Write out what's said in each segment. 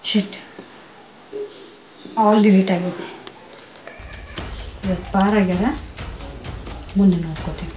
ಶಿಟ್ all delete ಆಗಿದೆ. ಇವತ್ತು ಪಾರಾಗ್ಯಾರ, ಮುಂದೆ ನೋಡ್ಕೋತೀವಿ.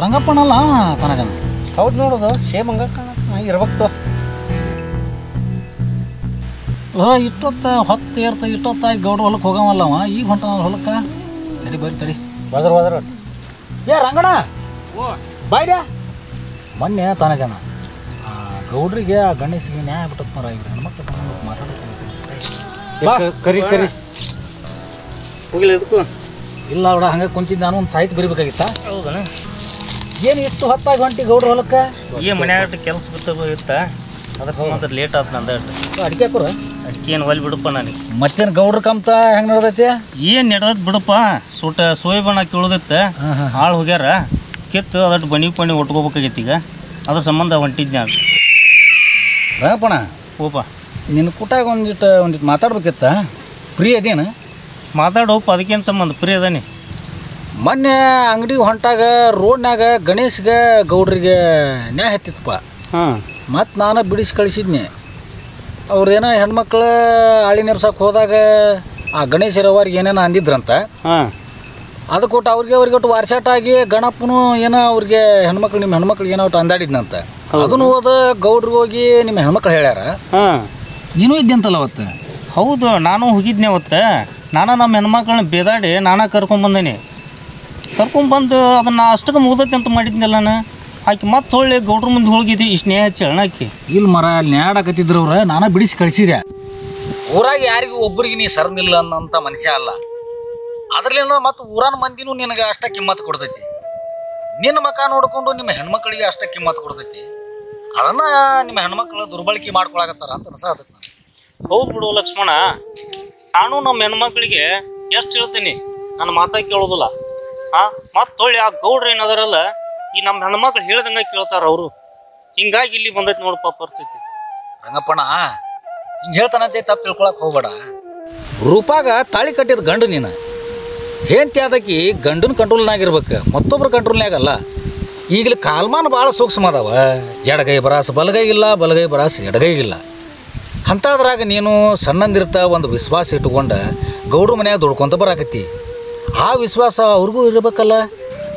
ರಂಗಪ್ಪನಲ್ಲ ತನ ಜನ ಹೌದು ನೋಡೋದು ಸೇಮ್ ಹಂಗ ಇರ್ಬೇಕು. ಇಷ್ಟೊತ್ತು ಇಷ್ಟೊತ್ತಾಗಿ ಗೌಡ್ರ ಹೊಲಕ್ಕೆ ಹೋಗವಲ್ಲ ಅವ ಈಗ ಹೊಂಟ ಹೊಲಕ್ಕೆ. ತಡಿ ಬರ್ರಿ ತಡಿ ಬದ್ರ ಏ ರಂಗಣ ಬಾಯ್ಯ ಮೊನ್ನೆ ತಾನ ಜನ ಗೌಡ್ರಿಗೆ ಆ ಗಣೇಶಿಗೆ ನ್ಯಾಯ ಬಿಟ್ಟತ್ ಮರ ಇವ್ರು ಹೆಣ್ಮಕ್ಳು ಸಂಬಂಧ ಮಾತಾಡ್ತಾರೆ. ಕರಿ ಕರಿ ಹೋಗಿಲ್ಲ ಇದಕ್ಕೂ ಇಲ್ಲ ಅವಡ ಹಂಗೆ ಕುಂತಿದ್ದು ನಾನು ಒಂದು ಸಾಹಿತ್ಯ ಬರಿಬೇಕಾಗಿತ್ತ. ಹೌದಣ ಏನು ಇಷ್ಟು ಹೊತ್ತಾಗಿ ಹೊಂಟಿ ಗೌಡ್ರ ಹೊಲಕ್ಕೆ? ಈ ಮನ್ಯಾಗ ಕೆಲಸ ಇತ್ತ, ಅದ್ರ ಸಂಬಂಧ ಲೇಟ್ ಆಯ್ತು ನಂದ. ಅಡಿಕೆ ಹಾಕೋರ ಅಡಿಕೆ ಏನು ಒಲ್ ಬಿಡಪ್ಪ ನನಗೆ. ಮತ್ತೇನು ಗೌಡ್ರ ಕಮ್ತ ಹೆಂಗೆ ನಡೆದೈತಿ? ಏನು ನಡೆದೈತಿ ಬಿಡಪ್ಪ. ಸೋಯಬಣ್ಣ ಕೇಳೋದೈತೆ ಹಾಳು ಹೋಗ್ಯಾರ, ಕಿತ್ತು ಅದಟ್ಟು ಬಣಿ ಪಣಿ ಒಟ್ಕೋಬೇಕಾಗೈತಿ. ಈಗ ಅದ್ರ ಸಂಬಂಧ ಹೊಂಟಿದ್ದೆ ನಾನು. ರಂಗಪ್ಪಣ ಓಪ ನಿನ್ನ ಕೂಟಾಗ ಒಂದಿಟ್ಟು ಮಾತಾಡ್ಬೇಕಿತ್ತ. ಫ್ರೀ ಅದೇನು? ಮಾತಾಡೋಪ್ಪ, ಅದಕ್ಕೇನು ಸಂಬಂಧ? ಫ್ರೀ ಅದಾನೆ. ಮೊನ್ನೆ ಅಂಗಡಿಗೆ ಹೊಂಟಾಗ ರೋಡ್ನಾಗ ಗಣೇಶ್ಗೆ ಗೌಡ್ರಿಗೆ ನ್ಯಾಯ ಹತ್ತಿತ್ತಪ್ಪ. ಹಾಂ, ಮತ್ತು ನಾನು ಬಿಡಿಸಿ ಕಳಿಸಿದ್ನಿ. ಅವ್ರೇನೋ ಹೆಣ್ಮಕ್ಳು ಆಳಿ ನೆರ್ಸಕ್ಕೆ ಹೋದಾಗ ಆ ಗಣೇಶರವ್ರಿಗೆ ಏನೇನೋ ಅಂದಿದ್ರಂತ. ಹಾಂ, ಅದು ಕೊಟ್ಟು ಅವ್ರಿಗೆ ಒಟ್ಟು ವಾರ್ಸಾಟಾಗಿ ಗಣಪನು ಏನೋ ಅವ್ರಿಗೆ ಹೆಣ್ಮಕ್ಳು ನಿಮ್ಮ ಹೆಣ್ಮಕ್ಳಿಗೆ ಏನೋ ಒಟ್ಟು ಅಂದಾಡಿದ್ನಂತ. ಅದನ್ನು ಹೋದ ಗೌಡ್ರಿಗೆ ಹೋಗಿ ನಿಮ್ಮ ಹೆಣ್ಮಕ್ಳು ಹೇಳ್ಯಾರ. ಹಾಂ, ನೀನು ಇದ್ದಂತಲ್ಲ ಅವತ್ತು? ಹೌದು, ನಾನು ಹೋಗಿದ್ನೆ ಅವತ್ತು. ನಾನು ನಮ್ಮ ಹೆಣ್ಮಕ್ಳನ್ನ ಬೇದಾಡಿ ನಾನಾ ಕರ್ಕೊಂಬಂದೇನಿ. ಕರ್ಕೊಂಡ್ಬಂದು ಅದನ್ನು ಅಷ್ಟಕ್ಕೆ ಮುಗ್ದೈತೆ ಅಂತ ಮಾಡಿದ್ನಲ್ಲ ನಾನು ಆಕೆ ಮತ್ತೆ ಹೊಳ್ಳಿ ಗೌಡ್ರ ಮುಂದೆ ಹೋಗಿದ್ದಿ ಇಷ್ಟು ನ್ಯಾಯ ಹಚ್ಚಿ ಆಕಿ ಇಲ್ಲಿ ಮರ ಅಲ್ಲಿ ನ್ಯಾಡಕತ್ತಿದ್ರು ಅವ್ರ ನಾನು ಬಿಡಿಸಿ ಕಳಿಸಿದೆ. ಊರಾಗ ಯಾರಿಗೂ ಒಬ್ಬರಿಗೆ ನೀ ಸರ್ನಿಲ್ಲ ಅನ್ನೋಂಥ ಮನುಷ್ಯ ಅಲ್ಲ. ಅದ್ರಲ್ಲಿಂದ ಮತ್ತು ಊರನ ಮಂದಿನೂ ನಿನಗೆ ಅಷ್ಟ ಕಿಮ್ಮತ್ತು ಕೊಡ್ತೈತಿ. ನಿನ್ನ ಮಕ ನೋಡ್ಕೊಂಡು ನಿಮ್ಮ ಹೆಣ್ಮಕ್ಳಿಗೆ ಅಷ್ಟ ಕಿಮ್ಮತ್ತು ಕೊಡ್ತೈತಿ. ಅದನ್ನು ನಿಮ್ಮ ಹೆಣ್ಮಕ್ಳು ದುರ್ಬಳಕೆ ಮಾಡ್ಕೊಳಕತ್ತಾರ ಅಂತ ಅನ್ಸಾತೈತಿ ನನಗೆ. ಹೌದು ಬಿಡು ಲಕ್ಷ್ಮಣ, ನಾನು ನಮ್ಮ ಹೆಣ್ಮಕ್ಳಿಗೆ ಎಷ್ಟು ಹೇಳ್ತೀನಿ, ನನ್ನ ಮಾತಾಗಿ ಕೇಳೋದಿಲ್ಲ. ಮತ್ತು ಹೊಳ್ಳಿ ಆ ಗೌಡ್ರು ಏನದಾರಲ್ಲ, ಈ ನಮ್ಮ ಹೆಣ್ಮಕ್ಳು ಹೇಳ್ದಂಗೆ ಕೇಳ್ತಾರ ಅವರು. ಹಿಂಗಾಗಿ ಇಲ್ಲಿ ಬಂದೈತಿ ನೋಡಪ್ಪ ಪರಿಸ್ಥಿತಿ. ರಂಗಪ್ಪಣ್ಣ ಹಿಂಗೆ ಹೇಳ್ತಾನಂತೆ ತಪ್ಪು ತಿಳ್ಕೊಳಕ್ಕೆ ಹೋಗ್ಬೇಡ. ರೂಪಾಗ ತಾಳಿ ಕಟ್ಟಿದ ಗಂಡು ನೀನು ಹೆಂಡತಿ ಆದಕಿ ಗಂಡನ ಕಂಟ್ರೋಲ್ನಾಗಿರ್ಬೇಕು, ಮತ್ತೊಬ್ರ ಕಂಟ್ರೋಲ್ನಾಗಲ್ಲ. ಈಗಲೇ ಕಾಲ್ಮಾನ ಭಾಳ ಸೂಕ್ಷ್ಮ ಅದಾವ. ಎಡಗೈ ಬರಾಸ ಬಲಗೈ ಇಲ್ಲ, ಬಲಗೈ ಬರಾಸ ಎಡಗೈ ಇಲ್ಲ. ಅಂಥದ್ರಾಗ ನೀನು ಸಣ್ಣಂದಿರ್ತ ಒಂದು ವಿಶ್ವಾಸ ಇಟ್ಕೊಂಡು ಗೌಡ್ರ ಮನ್ಯಾಗ ದುಡ್ಕೊಂತ ಬರಾಕತ್ತಿ. ಆ ವಿಶ್ವಾಸ ಅವ್ರಿಗೂ ಇರಬೇಕಲ್ಲ.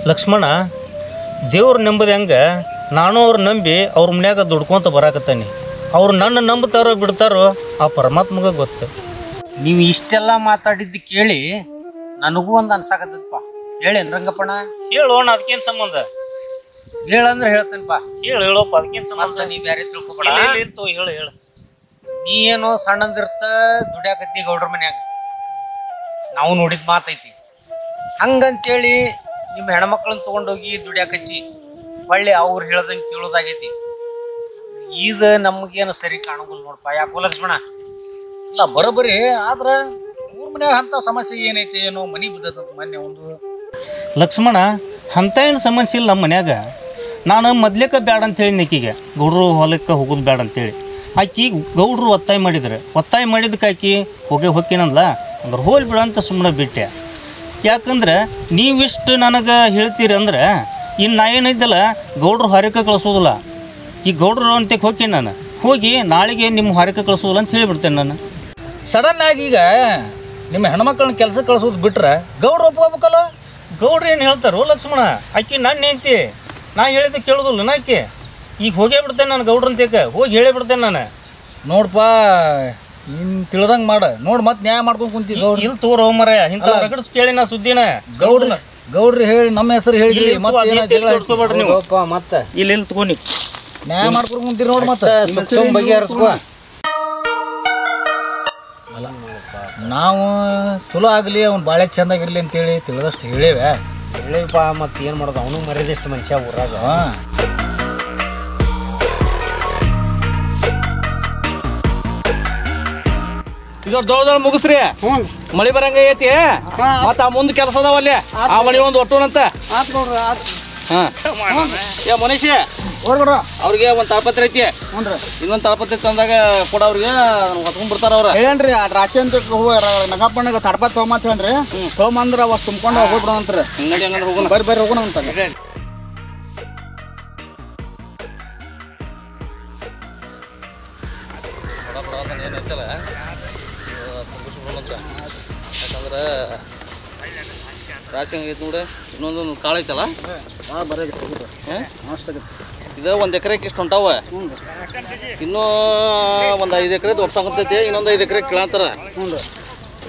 ಲಕ್ಷ್ಮಣ, ದೇವ್ರು ನಂಬದು ಹೆಂಗೆ, ನಾನು ಅವ್ರು ನಂಬಿ ಅವ್ರ ಮನ್ಯಾಗ ದುಡ್ಕೊಂತ ಬರಾಕತ್ತಾನೆ. ಅವ್ರು ನನ್ನ ನಂಬ್ತಾರೋ ಬಿಡ್ತಾರೋ ಆ ಪರಮಾತ್ಮಗೆ ಗೊತ್ತು. ನೀವು ಇಷ್ಟೆಲ್ಲ ಮಾತಾಡಿದ್ದು ಕೇಳಿ ನನಗೂ ಒಂದು ಅನ್ಸಾಕತ್ತಪ್ಪ. ಹೇಳೇನು ರಂಗಪ್ಪಣ? ಹೇಳೋಣ, ಅದಕ್ಕೇನು ಸಂಬಂಧ? ಹೇಳಂದ್ರೆ ಹೇಳ್ತೇನಪ್ಪ. ಹೇಳಪ್ಪ, ಅದಕ್ಕೇನು ಸಂಬಂಧ? ನೀ ಬೇರೆ ತಿಳ್ಕೊಬೇಡ. ಹೇಳು. ನೀ ಏನೋ ಸಣ್ಣಂದಿರ್ತ ದುಡ್ಯಾಕತ್ತಿ ಗೌಡ್ರ ಮನ್ಯಾಗ, ನಾವು ನೋಡಿದ ಮಾತೈತಿ. ಹಂಗಂತೇಳಿ ನಿಮ್ಮ ಹೆಣ್ಮಕ್ಳನ್ನ ತೊಗೊಂಡೋಗಿ ದುಡ್ಯಾಕಚ್ಚಿ ಹೊಳ್ಳಿ ಅವ್ರು ಹೇಳ್ದಂಗೆ ಕೇಳೋದಾಗೈತಿ. ಇದು ನಮಗೇನು ಸರಿ ಕಾಣೋದಿಲ್ಲ ನೋಡಪ್ಪ. ಯಾಕೋ ಲಕ್ಷ್ಮಣ? ಇಲ್ಲ ಬರೋಬ್ಬರಿ, ಆದ್ರೆ ಊರ ಮನ್ಯಾಗ ಅಂಥ ಸಮಸ್ಯೆ ಏನೈತಿ ಏನೋ ಮನೆ ಬಿದ್ದದಂತ ಮೊನ್ನೆ ಒಂದು. ಲಕ್ಷ್ಮಣ, ಅಂಥ ಏನು ಸಮಸ್ಯೆ ಇಲ್ಲ ನಮ್ಮ ಮನ್ಯಾಗ. ನಾನು ಮೊದ್ಲೇಕ ಬ್ಯಾಡ ಅಂತೇಳಿ ಆಕಿಗೆ ಗೌಡ್ರು ಹೊಲಕ್ಕೆ ಹೋಗೋದು ಬ್ಯಾಡ ಅಂತೇಳಿ. ಆಕಿ ಗೌಡ್ರು ಒತ್ತಾಯ ಮಾಡಿದ್ದಕ್ಕೆ ಆಕಿ ಹೋಗಿನಂದ್ಲ. ಅಂದ್ರೆ ಹೋಲ್ ಬಿಡ ಅಂತ ಸುಮ್ಮನೆ ಬಿಟ್ಟೆ. ಯಾಕಂದ್ರೆ ನೀವಿಷ್ಟು ನನಗೆ ಹೇಳ್ತೀರಿ ಅಂದ್ರೆ ಇನ್ನು ನಾ ಏನಿದ್ದಲ್ಲ ಗೌಡ್ರು ಹಾರಿಕೆ ಕಳಿಸೋದಿಲ್ಲ. ಈ ಗೌಡ್ರು ಅಂತಕ್ಕೆ ಹೋಗಿ ನಾನು ಹೋಗಿ ನಾಳೆಗೆ ನಿಮ್ಮ ಹಾರಿಕೆ ಕಳಿಸೋದಿಲ್ಲ ಅಂತ ಹೇಳಿಬಿಡ್ತೇನೆ ನಾನು. ಸಡನ್ ಆಗಿ ಈಗ ನಿಮ್ಮ ಹೆಣ್ಮಕ್ಳನ್ನ ಕೆಲಸ ಕಳಿಸೋದು ಬಿಟ್ರೆ ಗೌಡ್ರು ಒಪ್ಕೋಬೇಕಲ್ಲ. ಗೌಡ್ರು ಏನು ಹೇಳ್ತಾರೋ ಲಕ್ಷ್ಮಣ? ಆಕಿ ನಾನು ಹೇಳ್ತಿ, ನಾ ಹೇಳಿದ್ದೆ ಕೇಳೋದಿಲ್ಲ ಆಕೆ. ಈಗ ಹೋಗೇ ಬಿಡ್ತೇನೆ ನಾನು ಗೌಡ್ರಂತೇಕ ಹೋಗಿ ಹೇಳೇ ಬಿಡ್ತೇನೆ ನಾನು. ನೋಡಪ್ಪ, ನೀನು ತಿಳ್ದಂಗೆ ಮಾಡ ನೋಡಿ, ಮತ್ತೆ ನ್ಯಾಯ ಮಾಡ್ಕೊಂಡು ಕುಂತಿ. ಗೌಡ್ರು ಇಲ್ಲಿ ತೋರೋ ಮರ ಇಂಥ ರಗಡ್ಸ್ ಕೇಳಿ ನಾ ಸುದ್ದಿನ ಗೌಡ್ರು ಹೇಳಿ ನಮ್ಮ ಹೆಸರು ಹೇಳಿ ಮತ್ತೆ ನೀವು ಮತ್ತೆ ಇಲ್ಲಿ ತಗೋನಿ ನ್ಯಾಯ ಮಾಡ್ಕೊಂಡು ಕುಂತೀರಿ ನೋಡಿ. ಮತ್ತೆ ಬಗೆಹರಿಸ್ಕೋ. ಅಲ್ಲ, ನಾವು ಚಲೋ ಆಗಲಿ, ಅವ್ನು ಭಾಳ ಚೆಂದಾಗಿರ್ಲಿ ಅಂತೇಳಿ ತಿಳಿದಷ್ಟು ಹೇಳೇವೆ. ಹೇಳಿಪ್ಪ, ಮತ್ತೆ ಏನು ಮಾಡೋದು? ಅವನು ಮರ್ಯಾದೆಷ್ಟು ಮನುಷ್ಯ ಊರಾಗ. ಇದು ದೊಡ್ಡ ಮುಗಿಸ್ರಿ. ಮಳಿ ಬರಂಗ ಐತಿ. ಮತ್ತ ಆ ಮುಂದ್ ಕೆಲಸ ಅದಾವಲ್ಲಿ, ಆ ಮಳಿ ಒಂದು ಒಟ್ಟೋಣಂತ. ಮನುಷ್ಯ ಅವ್ರಿಗೆ ಒಂದ್ ತಾಳ್ಪತ್ರೆ ಐತಿ, ಇನ್ನೊಂದ್ ತಾಳ್ಪತ್ರೆ ತಂದಾಗ ಕೂಡ ಅವ್ರಿಗೆ ಹೊತ್ಕೊಂಡ್ ಬರ್ತಾರ. ಅವ್ರ ಹೇಳೇನ್ರಿ ರಾಶಿ ಅಂತ ನಗಪ್ಪಣ್ಣಗ ತಡ್ಪತ್ ತೊಗೊಂಬಂತ ಹೇಳ್ರಿ. ತೊಗೊಂಬಂದ್ರ ಅವಾಗ ತುಂಬ್ಕೊಂಡು ಹೋಗ್ಬಿಡೋಣಂತ್ರಿ. ಅಂಗಡಿ ಹಂಗಂದ್ರೆ ಹೋಗೋಣ. ಬರ್ರಿ ಹೋಗೋಣ ಅಂತ. ಏನೈತಲ್ಲ ಯಾಕಂದ್ರೆ ರಾಶಿ ಹಂಗೈತಿ ನೋಡಿ. ಇನ್ನೊಂದೊಂದು ಕಾಳು ಐತಲ್ಲ, ಭಾಳ ಬರೋದು ಇದು 1 ಎಕರೆಗೆ ಇಷ್ಟು ಹೊಂಟಾವ. ಇನ್ನೂ ಒಂದು 5 ಎಕರೆ ಒಪ್ಸಾಕತ್ತೈತಿ, ಇನ್ನೊಂದು 5 ಎಕರೆ ಕೇಳತ್ತಾರ.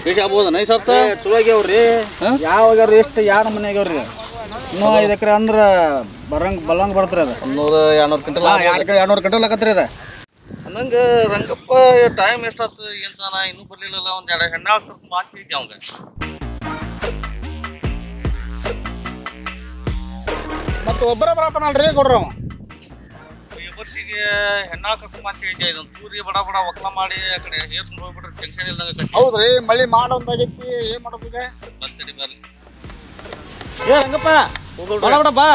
ಬೇಷ್ ಆಗ್ಬೋದ ನೈ ಸರ್ತ ಚಲೋ ಆಗ್ಯಾವ್ರಿ. ಯಾವಾಗ್ಯಾವ್ರಿ ಎಷ್ಟು ಯಾರ ಮನೆ ಆಗ್ಯಾವ್ರಿ? ಇನ್ನೂ 5 ಎಕರೆ ಅಂದ್ರೆ ಬಲ್ಲಂಗ್ ಬರ್ತ್ರಿ ಅದು. 100-200 ಕ್ವಿಂಟಲ್ 200 ಕ್ವಿಂಟಲ್ ಆಗತ್ರಿ ಅದ. ಅಂದಂಗೆ ರಂಗಪ್ಪ ಟೈಮ್ ಎಷ್ಟಾಯ್ತು ಎಂತಾನ ಇನ್ನೂ ಬರ್ಲಿಲ್ಲಲ್ಲ. ಒಂದು 2 ಹೆಣ್ಣಾಳು ಸ್ವಲ್ಪ ಮಾತು ಹೇಳಿದ್ದೆ ಅವಂಗ. ಮತ್ತೆ ಒಬ್ಬರ ಬರತಾನಲ್ರಿ ಕೊಡ್ರಿ ಅವ. ವರ್ಷಿಗೆ ಹೆಣ್ಣಾಳು ಕರ್ಕೊಂಡ್ ಮಾತು ಹೇಳಿದ್ದೆ. ಇದೊಂದು ತೂರಿ ಬಡ ಒಕ್ಕಲ ಮಾಡಿ ಆ ಕಡೆ ಹೇರ್ಕೊಂಡು ಹೋಗ್ಬಿಟ್ರೆ ಜಂಕ್ಷನ್ ಇಲ್ದಂಗೆ. ಹೌದ್ರಿ, ಮಳಿ ಮಾಡೋದಾಗೈತಿ. ಏನ್ ಮಾಡೋದು ಈಗ? ಬರ್ತಡಿ ಬರ್ಲಿ. ರಂಗಪ್ಪ ಬಡ ಬಾ.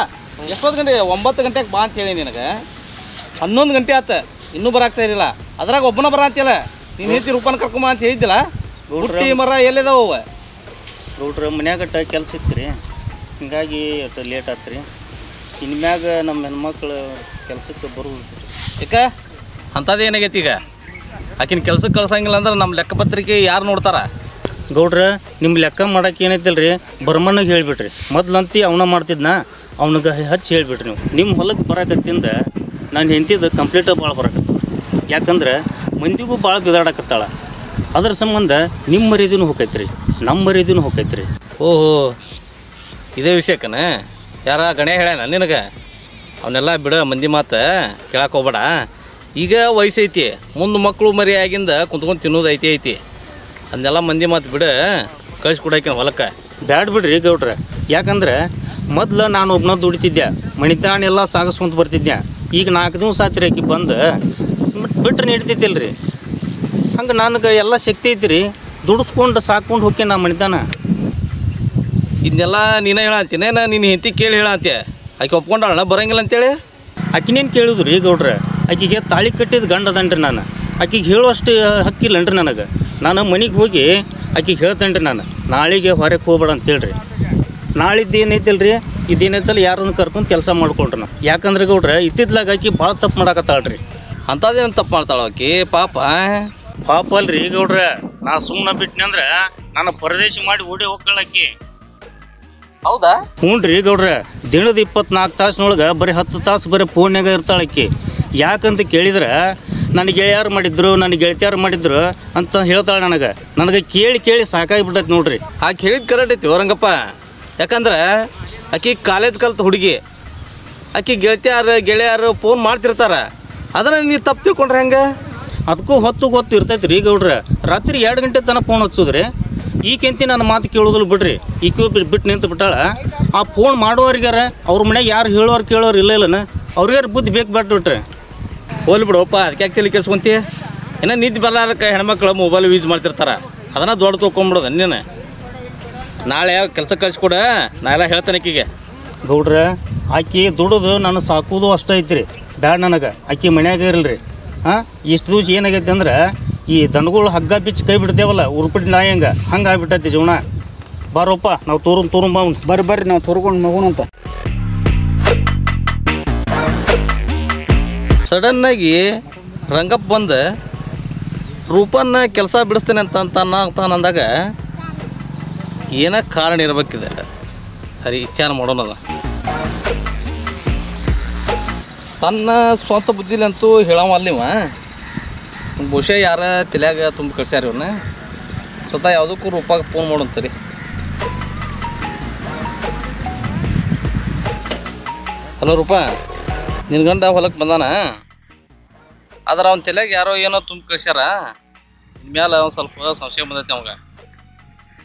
ಎಷ್ಟೊತ್ತು ಗಂಟೆ? 9 ಗಂಟೆಗೆ ಬಾ ಅಂತ ಹೇಳಿ ನಿನಗೆ 11 ಗಂಟೆ ಆತ, ಇನ್ನೂ ಬರಾಕ್ತಾ ಇರಲಿಲ್ಲ. ಅದ್ರಾಗ ಒಬ್ಬನ ಬರ ಅಂತಿಲ್ಲ. ನೀನು ಹೇಳ್ತಿ ರೂಪಾನ ಕರ್ಕೊಂಬ ಅಂತ ಹೇಳಿದ್ದಿಲ್ಲ. ಹುಟ್ಟಿ ಮರ ಎಲ್ಲಿದಾವ? ಗೌಡ್ರ ಮನ್ಯಾಗಟ್ಟ ಕೆಲಸ ಇತ್ತು, ಹಿಂಗಾಗಿ ಅಷ್ಟು ಲೇಟ್ ಆತ್ರಿ. ಇನ್ಮ್ಯಾಗ ನಮ್ಮ ಹೆಣ್ಮಕ್ಳು ಕೆಲಸಕ್ಕೆ ಬರುವುದು. ಯಾಕೆ ಅಂಥದ್ದು ಏನಾಗೈತಿ ಈಗ? ಆಕಿನ ಕೆಲ್ಸಕ್ಕೆ ಕಳ್ಸಂಗಿಲ್ಲ ಅಂದ್ರೆ ನಮ್ಮ ಲೆಕ್ಕಪತ್ರಿಕೆ ಯಾರು ನೋಡ್ತಾರ? ಗೌಡ್ರ, ನಿಮ್ಮ ಲೆಕ್ಕ ಮಾಡಕ್ಕೆ ಏನೈತಿಲ್ಲ ರೀ, ಬರ್ಮನಿಗೆ ಹೇಳಿಬಿಟ್ರಿ. ಮೊದ್ಲಂತಿ ಅವನ ಮಾಡ್ತಿದ್ನ, ಅವನಿಗೆ ಹಚ್ಚಿ ಹೇಳಿಬಿಟ್ರಿ ನೀವು. ನಿಮ್ಮ ಹೊಲಕ್ಕೆ ಬರಾಕತ್ತಿಂದ ನಾನು ಹೆಂಡ್ತಿದ್ದು ಕಂಪ್ಲೀಟಾಗಿ ಭಾಳ ಬರಾಕತ್ತ. ಯಾಕಂದ್ರೆ ಮಂದಿಗೂ ಭಾಳ ಬಿದಾಡಕತ್ತಾಳ. ಅದ್ರ ಸಂಬಂಧ ನಿಮ್ಮ ಮರ್ಯಾದಿನೂ ಹೋಗೈತ್ರಿ, ನಮ್ಮ ಮರ್ಯಾದಿನೂ ಹೋಗೈತ್ರಿ. ಓಹೋ, ಇದೇ ವಿಷಯಕ್ಕನ ಯಾರ ಗಣೆ ಹೇಳ್ಯಾನ ನಿನಗೆ ಅವನ್ನೆಲ್ಲ ಬಿಡ ಮಂದಿ ಮಾತು ಕೇಳಕ್ಕೆ ಹೋಗ್ಬೇಡ. ಈಗ ವಯಸ್ಸೈತಿ, ಮುಂದೆ ಮಕ್ಕಳು ಮರಿ ಆಗಿಂದ ಕುಂತ್ಕೊಂಡು ತಿನ್ನೋದು ಐತಿ. ಅದನ್ನೆಲ್ಲ ಮಂದಿ ಮಾತು ಬಿಡು, ಕಳಿಸ್ಕೊಡಾಕಿನ ಹೊಲಕ್ಕೆ. ಬ್ಯಾಡ್ ಬಿಡ್ರಿ ಗೌಡ್ರೆ. ಯಾಕಂದ್ರೆ ಮೊದ್ಲು ನಾನು ಒಬ್ಬನ ದುಡಿತಿದ್ದೆ, ಮಣಿತಾನೆಲ್ಲ ಸಾಗಿಸ್ಕೊಂತ ಬರ್ತಿದ್ದೆ. ಈಗ 4 ದಿವಸ ಆತ್ರಿ ಆಕಿ ಬಂದು ಬಿಟ್ರೆ ನೀಡ್ತೈತಿಲ್ರಿ. ಹಂಗೆ ನನಗೆ ಎಲ್ಲ ಶಕ್ತಿ ಐತಿ ರೀ, ದುಡಿಸ್ಕೊಂಡು ಸಾಕೊಂಡು ಹೋಗಿ ನಾ ಮಣಿತಾನ. ಇದನ್ನೆಲ್ಲ ನೀನೇ ಹೇಳಂತೀನಿ, ನಿನ್ನ ಹೆಂಡತಿ ಕೇಳಿ ಹೇಳಂತೆ. ಆಕೆ ಒಪ್ಕೊಂಡಾಳ ಬರಂಗಿಲ್ಲ ಅಂತೇಳಿ. ಆಕಿನೇನು ಕೇಳಿದ್ರು ರೀ ಗೌಡ್ರೆ, ಆಕಿಗೆ ತಾಳಿ ಕಟ್ಟಿದ ಗಂಡ ಅದನ್ರಿ ನಾನು. ಆಕಿಗೆ ಹೇಳುವಷ್ಟು ಹಕ್ಕಿಲ್ಲನ್ರಿ ನನಗೆ. ನಾನು ಮನೆಗೆ ಹೋಗಿ ಆಕಿಗೆ ಹೇಳ್ತೇನೆ ರೀ, ನಾನು ನಾಳೆಗೆ ಹೊರಗೆ ಹೋಗ್ಬೇಡ ಅಂತೇಳ್ರಿ. ನಾಳಿದ್ದು ಏನೈತಿಲ್ಲ ರೀ, ಇದೇನೈತಲ್ಲ ಯಾರನ್ನು ಕರ್ಕೊಂಡು ಕೆಲಸ ಮಾಡ್ಕೊಳ್ರಿ ನಾವು. ಯಾಕಂದ್ರೆ ಗೌಡ್ರೆ ಇತ್ತಿತ್ಲಾಗ ಆಕಿ ಭಾಳ ತಪ್ಪು ಮಾಡಾಕತ್ತಾಳ್ರಿ. ಅಂಥದ್ದೇನು ತಪ್ಪು ಮಾಡ್ತಾಳ ಆಕಿ? ಪಾಪ ಅಲ್ರಿ ಗೌಡ್ರೆ, ನಾ ಸುಮ್ಮನೆ ಬಿಟ್ಟಿನಿ ಅಂದ್ರೆ ನಾನು ಪರದೇಶಿ ಮಾಡಿ ಓಡಿ ಹೋಗ್ಕೊಳ್ಳಾಕಿ. ಹೌದಾ? ಹ್ಞೂ ರೀ ಗೌಡ್ರೆ, ದಿನದ 24 ತಾಸಿನೊಳಗೆ ಬರೀ 10 ತಾಸು ಬರೀ ಫೋನ್ಯಾಗ ಇರ್ತಾಳಕ್ಕಿ. ಯಾಕಂತ ಕೇಳಿದ್ರೆ ನನಗೆ ಗೆಳೆಯಾರು ಮಾಡಿದ್ರು, ನನಗೆ ಗೆಳತಿಯಾರು ಮಾಡಿದ್ರು ಅಂತ ಹೇಳ್ತಾಳೆ. ನನಗೆ ಕೇಳಿ ಸಾಕಾಗಿಬಿಟ್ಟೈತೆ ನೋಡ್ರಿ. ಆಕೆ ಹೇಳಿದ ಕರೆಕ್ಟ್ ಐತಿ ರಂಗಪ್ಪ. ಯಾಕಂದ್ರೆ ಆಕಿ ಕಾಲೇಜ್ ಕಲ್ತ ಹುಡುಗಿ, ಆಕಿ ಗೆಳೆಯರು ಫೋನ್ ಮಾಡ್ತಿರ್ತಾರೆ. ಅದನ್ನು ನೀವು ತಪ್ಪು ತಿಳ್ಕೊಂಡ್ರೆ ಹೆಂಗೆ? ಅದಕ್ಕೂ ಹೊತ್ತು ಇರ್ತೈತೆ ರೀ ಗೌಡ್ರೆ. ರಾತ್ರಿ 2 ಗಂಟೆ ತನಕ ಫೋನ್ ಹಚ್ಚೋದ್ರಿ. ಈಕೆಂತಿ ನನ್ನ ಮಾತು ಕೇಳೋದಿಲ್ಲ ಬಿಡ್ರಿ. ಈಕೆ ಬಿಟ್ಟು ನಿಂತು ಬಿಟ್ಟಾಳ. ಆ ಫೋನ್ ಮಾಡೋರಿಗಾರ ಅವ್ರ ಮನೆಯಾಗ ಯಾರು ಹೇಳೋರು ಕೇಳೋರು ಇಲ್ಲನ, ಅವ್ರಿಗಾರ ಬುದ್ಧಿ ಬೇಕು ಬಿಟ್ರಿ. ಹೋಲಿ ಬಿಡೋಪ್ಪ, ಅದಕ್ಕೆ ಯಾಕೆ ತಲೆ ಕೆಡ್ಸ್ಕೊಂತಿ? ಇನ್ನೂ ನಿದ್ದೆ ಬರಲಾರಕ್ಕೆ ಹೆಣ್ಮಕ್ಳು ಮೊಬೈಲ್ ಯೂಸ್ ಮಾಡ್ತಿರ್ತಾರೆ. ಅದನ್ನು ದೊಡ್ಡ ತೊಗೊಂಬಿಡೋದು. ನೀನು ನಾಳೆ ಕೆಲಸ ಕಳಿಸ್ಕೊಡ, ನಾ ಎಲ್ಲ ಹೇಳ್ತೇನೆ ಆಕಿಗೆ. ಗೌಡ್ರೆ, ಆಕಿ ದುಡಿದು ನಾನು ಸಾಕೋದು ಅಷ್ಟ ಐತ್ರಿ. ಬ್ಯಾಡ ನನಗೆ ಆಕಿ ಮನ್ಯಾಗ ಇರಲ್ರಿ. ಇಷ್ಟು ದಿವಸ ಏನಾಗೈತೆ ಅಂದ್ರೆ ಈ ದನಗಳು ಹಗ್ಗ ಬಿಚ್ಚಿ ಕೈ ಬಿಡ್ತೇವಲ್ಲ, ಉರ್ಪಿಟ್ಟು ನಾಯಿ ಹಂಗೆ ಆಗ್ಬಿಟ್ಟೈತಿ ಜೀವನ. ಬಾರಪ್ಪ, ನಾವು ತೋರುಂಬ ಬರ್ರಿ ನಾವು ತೋರ್ಕೊಂಡು ಮಗುನಂತ. ಸಡನ್ನಾಗಿ ರಂಗಪ್ಪ ಬಂದು ರೂಪನ್ನ ಕೆಲಸ ಬಿಡಿಸ್ತೇನೆ ಅಂತ ಅಂದಾಗ ಏನ ಕಾರಣ ಇರ್ಬೇಕಿದೆ. ಸರಿ, ವಿಚಾರ ಮಾಡೋಣದ. ತನ್ನ ಸ್ವಂತ ಬುದ್ಧಿಲಂತೂ ಹೇಳವ ಅಲ್ಲಿವ. ಬಹುಶಃ ಯಾರ ತಲೆಯಾಗ ತುಂಬ ಕಳ್ಸ್ಯಾರ ಇವನ್ನ. ಸದಾ ಯಾವುದಕ್ಕೂ ರೂಪಾಗ ಫೋನ್ ಮಾಡೋಂತರಿ. ಹಲೋ ರೂಪಾ, ನಿನ್ನ ಗಂಡ ಹೊಲಕ್ಕೆ ಬಂದಾನ. ಆದ್ರೆ ಅವ್ನ ತಲೆಯಾಗ ಯಾರೋ ಏನೋ ತುಂಬ ಕಳ್ಸ್ಯಾರ. ಇನ್ಮೇಲೆ ಅವ್ನು ಸ್ವಲ್ಪ ಸಂಶಯ ಬಂದೈತಿ ಅವಾಗ.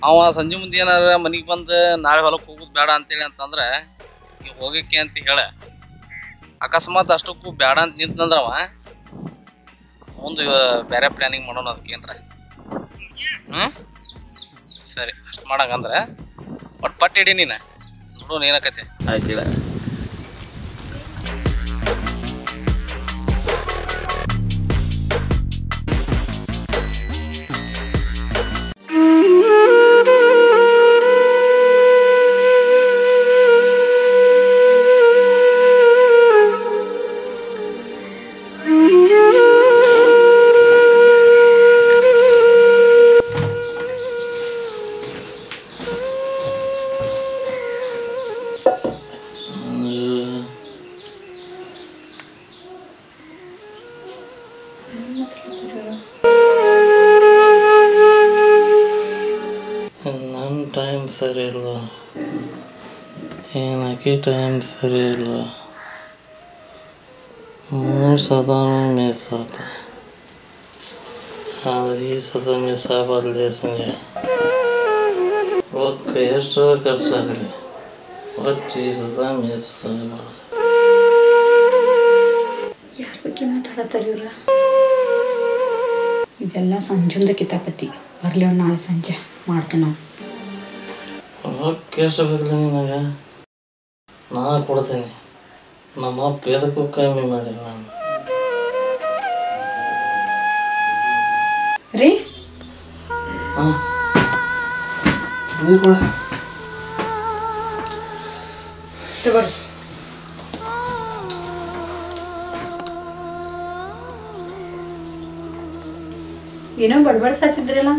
ಅವ ಸಂಜೆ ಮುಂದೆ ಏನಾರ ಮನೆಗೆ ಬಂದು ನಾಳೆ ಹೊಲಕ್ಕೆ ಹೋಗೋದು ಬೇಡ ಅಂತೇಳಿ ಅಂತಂದ್ರೆ ಈಗ ಹೋಗೋಕ್ಕೆ ಅಂತ ಹೇಳ. ಅಕಸ್ಮಾತ್ ಅಷ್ಟಕ್ಕೂ ಬೇಡ ಅಂತ ನಿಂತಂದ್ರೆ ಅವ ಮುಂದೆ ಬೇರೆ ಪ್ಲ್ಯಾನಿಂಗ್ ಮಾಡೋಣ ಅದಕ್ಕೇನ್ರ. ಸರಿ, ಅಷ್ಟು ಮಾಡಂಗಂದ್ರೆ ಒಟ್ಟು ಪಟ್ಟು ಇಡಿ ನೀನು. ನೋಡು ಏನಕತೆ. ಆಯ್ತು ಹೇಳ. ನನ್ನ ಟೈಮ್ ಸರಿ ಇಲ್ಲ, ಏನಕ್ಕೆ ಟೈಮ್ ಸರಿ ಇಲ್ಲ. 3 ಸದ ಮಿಸ್ ಆತ. ಆದರೆ ಈ ಸದ ಮಿಸ್ ಆಗಬಾರ್ದು ಸಂಜೆ. ಒಟ್ಟು ಎಷ್ಟು ಖರ್ಚಾಗಲಿ, ಒಟ್ಟು ಈ ಸದ ಮಿಸ್ ಆಗಬಾರ್ದು. ಯಾರ ಬಗ್ಗೆ ಮಾತಾಡತ್ತಾರ ಇವ್ರ? ಇದೆಲ್ಲ ಸಂಜುಂದ ಕಿತಾಪತಿ. ಬರಲಿ ನಾಳೆ ಸಂಜೆ ಮಾಡ್ತೇನೆ ನಾವು. ರೊಕ್ಕ ಎಷ್ಟು ಬೇಕಲ್ಲ ನಿನಗೆ? ನಾ ಕೊಡ್ತೇನೆ. ನಮ್ಮ ಅಪ್ಪ ಎದಕ್ಕೂ ಕಮ್ಮಿ ಮಾಡಿ ನಾನು. ರೀ ತಗೋರಿ. ಏನೋ ಬಡ್ಬಡ್ಸಾತಿದ್ರಲ್ಲ.